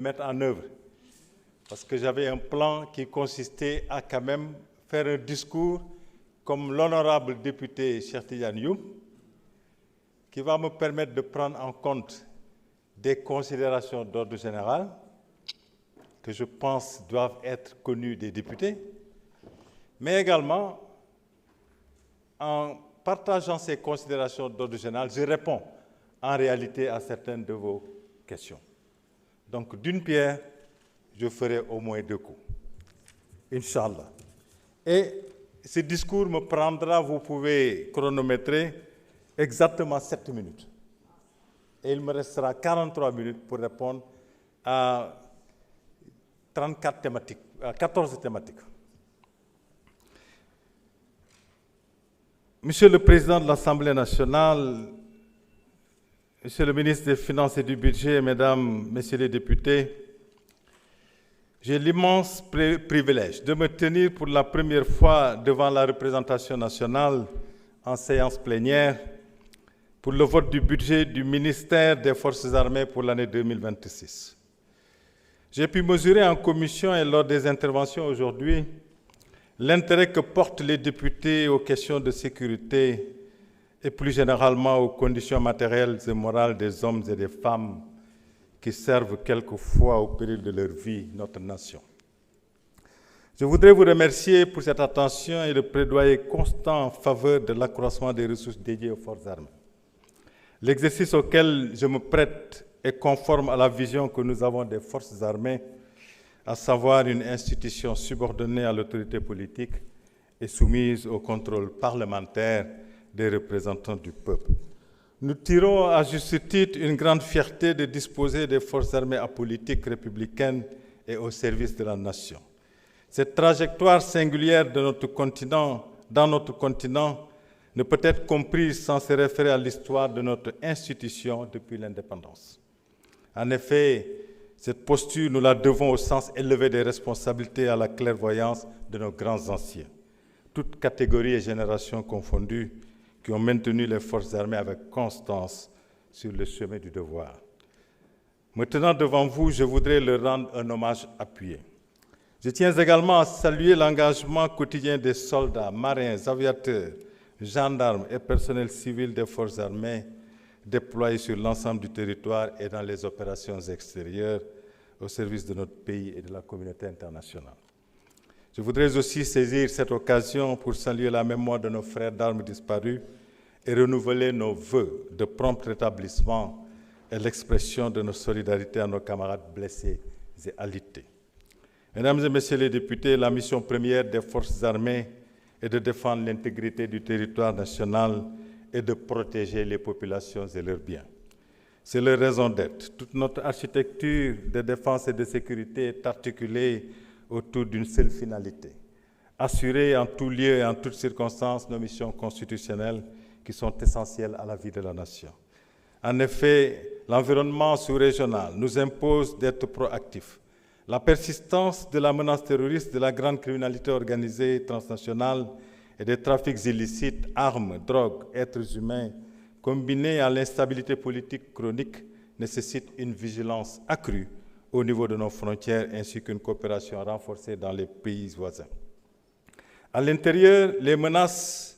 mettre en œuvre. Parce que j'avais un plan qui consistait à quand même faire un discours comme l'honorable député Cheikh Tidiane Youm, qui va me permettre de prendre en compte des considérations d'ordre général que je pense doivent être connues des députés, mais également, en partageant ces considérations d'ordre général, je réponds en réalité à certaines de vos questions. Donc, d'une pierre, je ferai au moins deux coups. Inch'Allah. Et ce discours me prendra, vous pouvez chronométrer, exactement 7 minutes. Et il me restera 43 minutes pour répondre à 34 thématiques, à 14 thématiques. Monsieur le Président de l'Assemblée nationale, Monsieur le ministre des Finances et du Budget, Mesdames, Messieurs les députés, j'ai l'immense privilège de me tenir pour la première fois devant la représentation nationale en séance plénière pour le vote du budget du ministère des Forces armées pour l'année 2026. J'ai pu mesurer en commission et lors des interventions aujourd'hui l'intérêt que portent les députés aux questions de sécurité et plus généralement aux conditions matérielles et morales des hommes et des femmes qui servent quelquefois au péril de leur vie notre nation. Je voudrais vous remercier pour cette attention et le plaidoyer constant en faveur de l'accroissement des ressources dédiées aux forces armées. L'exercice auquel je me prête est conforme à la vision que nous avons des forces armées, à savoir une institution subordonnée à l'autorité politique et soumise au contrôle parlementaire des représentants du peuple. Nous tirons à juste titre une grande fierté de disposer des forces armées apolitiques républicaines et au service de la nation. Cette trajectoire singulière de notre continent, dans notre continent ne peut être comprise sans se référer à l'histoire de notre institution depuis l'indépendance. En effet, cette posture, nous la devons au sens élevé des responsabilités et à la clairvoyance de nos grands anciens, toutes catégories et générations confondues, qui ont maintenu les forces armées avec constance sur le chemin du devoir. Maintenant, devant vous, je voudrais leur rendre un hommage appuyé. Je tiens également à saluer l'engagement quotidien des soldats, marins, aviateurs, gendarmes et personnels civils des forces armées déployés sur l'ensemble du territoire et dans les opérations extérieures au service de notre pays et de la communauté internationale. Je voudrais aussi saisir cette occasion pour saluer la mémoire de nos frères d'armes disparus et renouveler nos vœux de prompt rétablissement et l'expression de nos solidarités à nos camarades blessés et alités. Mesdames et Messieurs les députés, la mission première des forces armées est de défendre l'intégrité du territoire national et de protéger les populations et leurs biens. C'est leur raison d'être. Toute notre architecture de défense et de sécurité est articulée autour d'une seule finalité, assurer en tout lieu et en toutes circonstances nos missions constitutionnelles qui sont essentielles à la vie de la nation. En effet, l'environnement sous-régional nous impose d'être proactifs. La persistance de la menace terroriste, de la grande criminalité organisée transnationale et des trafics illicites, armes, drogues, êtres humains, combinés à l'instabilité politique chronique, nécessitent une vigilance accrue au niveau de nos frontières ainsi qu'une coopération renforcée dans les pays voisins. À l'intérieur, les menaces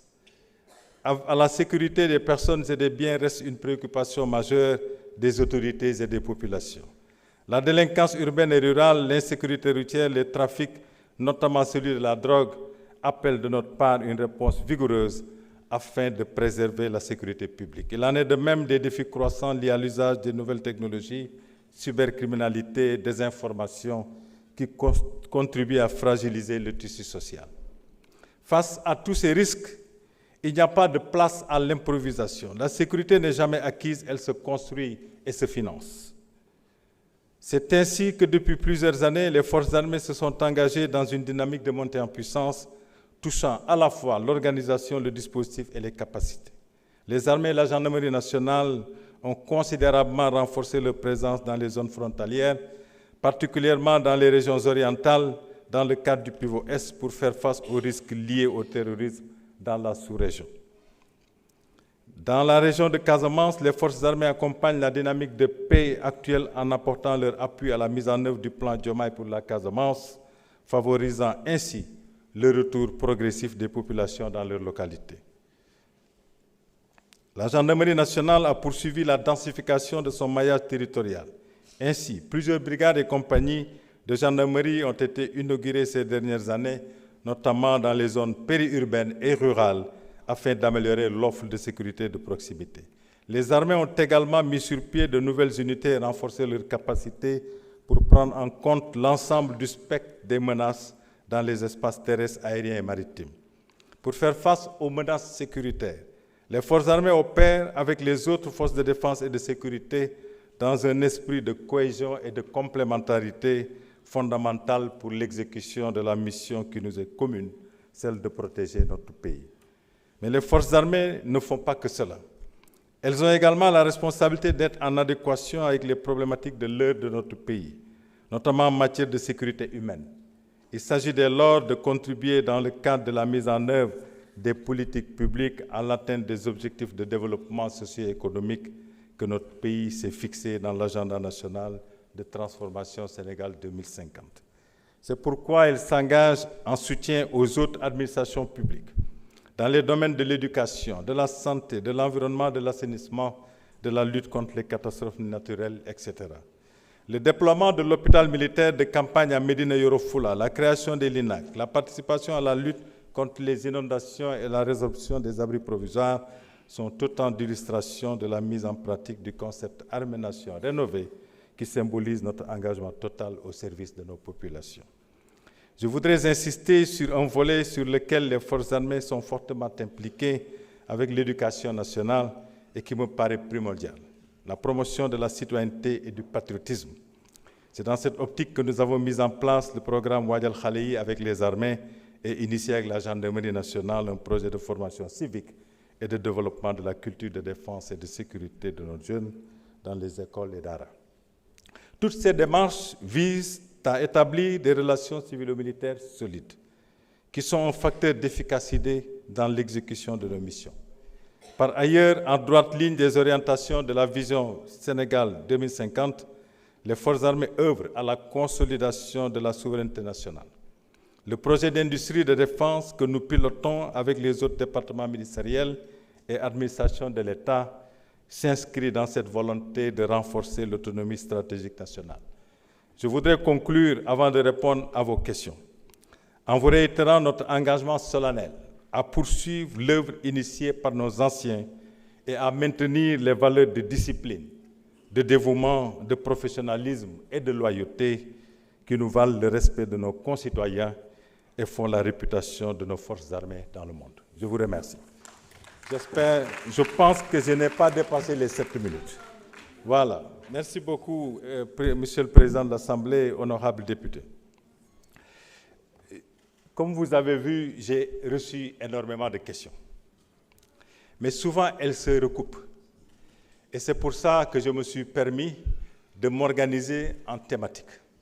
à la sécurité des personnes et des biens restent une préoccupation majeure des autorités et des populations. La délinquance urbaine et rurale, l'insécurité routière, les trafics, notamment celui de la drogue, appellent de notre part une réponse vigoureuse afin de préserver la sécurité publique. Il en est de même des défis croissants liés à l'usage des nouvelles technologies, cybercriminalité, désinformation, qui contribuent à fragiliser le tissu social. Face à tous ces risques, il n'y a pas de place à l'improvisation. La sécurité n'est jamais acquise, elle se construit et se finance. C'est ainsi que depuis plusieurs années, les forces armées se sont engagées dans une dynamique de montée en puissance, touchant à la fois l'organisation, le dispositif et les capacités. Les armées et la gendarmerie nationale ont considérablement renforcé leur présence dans les zones frontalières, particulièrement dans les régions orientales, dans le cadre du pivot Est, pour faire face aux risques liés au terrorisme dans la sous-région. Dans la région de Casamance, les forces armées accompagnent la dynamique de paix actuelle en apportant leur appui à la mise en œuvre du plan Diomaye pour la Casamance, favorisant ainsi le retour progressif des populations dans leur localité. La gendarmerie nationale a poursuivi la densification de son maillage territorial. Ainsi, plusieurs brigades et compagnies de gendarmerie ont été inaugurées ces dernières années, notamment dans les zones périurbaines et rurales, afin d'améliorer l'offre de sécurité de proximité. Les armées ont également mis sur pied de nouvelles unités et renforcé leurs capacités pour prendre en compte l'ensemble du spectre des menaces dans les espaces terrestres, aériens et maritimes. Pour faire face aux menaces sécuritaires, les forces armées opèrent avec les autres forces de défense et de sécurité dans un esprit de cohésion et de complémentarité fondamentale pour l'exécution de la mission qui nous est commune, celle de protéger notre pays. Mais les forces armées ne font pas que cela. Elles ont également la responsabilité d'être en adéquation avec les problématiques de l'heure de notre pays, notamment en matière de sécurité humaine. Il s'agit dès lors de contribuer dans le cadre de la mise en œuvre des politiques publiques à l'atteinte des objectifs de développement socio-économique que notre pays s'est fixé dans l'agenda national de transformation Sénégal 2050. C'est pourquoi il s'engage en soutien aux autres administrations publiques, dans les domaines de l'éducation, de la santé, de l'environnement, de l'assainissement, de la lutte contre les catastrophes naturelles, etc. Le déploiement de l'hôpital militaire de campagne à Médina Yoro Fula, la création des LINAC, la participation à la lutte contre les inondations et la résorption des abris provisoires sont autant d'illustrations de la mise en pratique du concept Armée-Nation rénové qui symbolise notre engagement total au service de nos populations. Je voudrais insister sur un volet sur lequel les forces armées sont fortement impliquées avec l'éducation nationale et qui me paraît primordial, la promotion de la citoyenneté et du patriotisme. C'est dans cette optique que nous avons mis en place le programme Wadjal Khaleyi avec les armées et initié avec la gendarmerie nationale un projet de formation civique et de développement de la culture de défense et de sécurité de nos jeunes dans les écoles et d'ara. Toutes ces démarches visent à établir des relations civilo-militaires solides, qui sont un facteur d'efficacité dans l'exécution de nos missions. Par ailleurs, en droite ligne des orientations de la vision Sénégal 2050, les forces armées œuvrent à la consolidation de la souveraineté nationale. Le projet d'industrie de défense que nous pilotons avec les autres départements ministériels et administrations de l'État s'inscrit dans cette volonté de renforcer l'autonomie stratégique nationale. Je voudrais conclure avant de répondre à vos questions en vous réitérant notre engagement solennel à poursuivre l'œuvre initiée par nos anciens et à maintenir les valeurs de discipline, de dévouement, de professionnalisme et de loyauté qui nous valent le respect de nos concitoyens et font la réputation de nos forces armées dans le monde. Je vous remercie. Je pense que je n'ai pas dépassé les 7 minutes. Voilà. Merci beaucoup, Monsieur le Président de l'Assemblée, honorables députés. Comme vous avez vu, j'ai reçu énormément de questions. Mais souvent, elles se recoupent. Et c'est pour ça que je me suis permis de m'organiser en thématique.